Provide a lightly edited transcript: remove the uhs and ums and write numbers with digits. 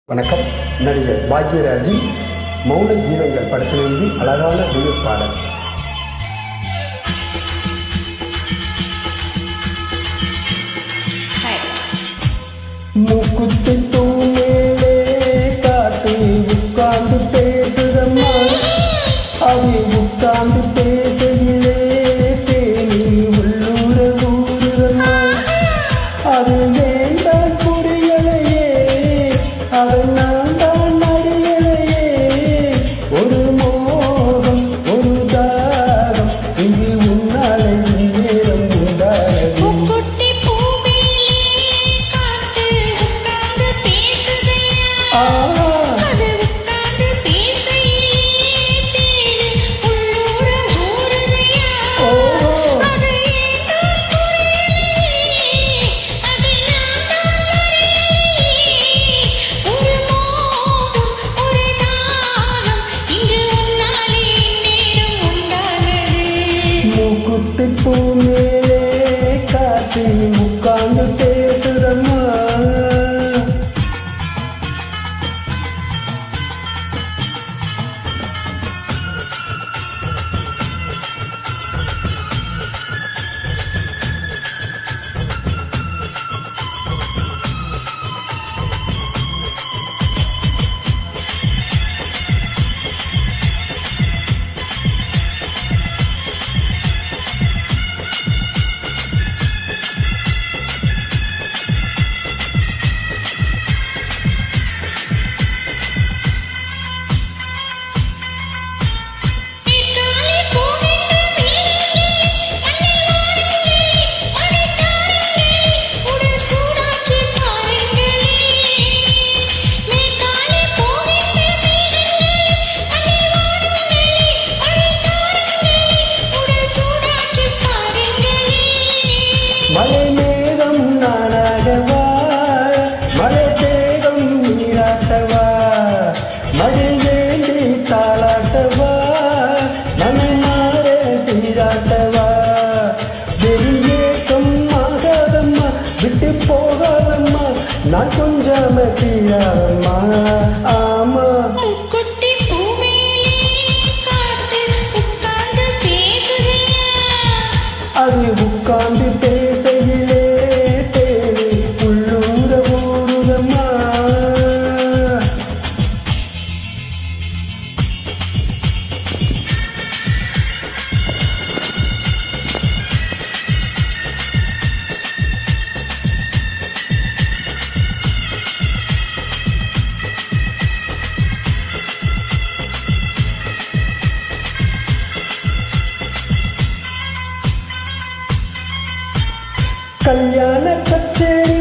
வணக்கம். நடிகர் பாக்யராஜின் மௌன கீதங்கள் படத்திலிருந்து அழகான டூயட் பாடல். மூக்குத்தி தூமேலே காத்து உட்கார்ந்து பேசுதம்மா, அவை உட்கார்ந்து பேசையிலே தேனி உள்ளூர ஊருதம்மா. அது வேண்டாம் புரியலையே, அவன் நான் தான் அறியலையே. ஒரு மோகம் ஒரு தாகம் இங்கு உன்னாலே நேரம் உண்டானது. மூக்குத்தி பூ மேலே காத்து உட்கார்ந்து பேசுதம்மா. மழை மேகம் நானாகவா, மழை தேகம் நீராட்டவா, மழை வேண்டி தாளாட்டவா, மனை மாற சீராட்டவா. வெளியேக்கம் ஆகாதம்மா, விட்டு போகாதம்மா, நான் கொஞ்சம் தீராதம்மா. ஆமா அது உட்கார்ந்து பேசையிலே தேவை உள்ளூர ஊருதம்மா. கல்யாண கச்சேரி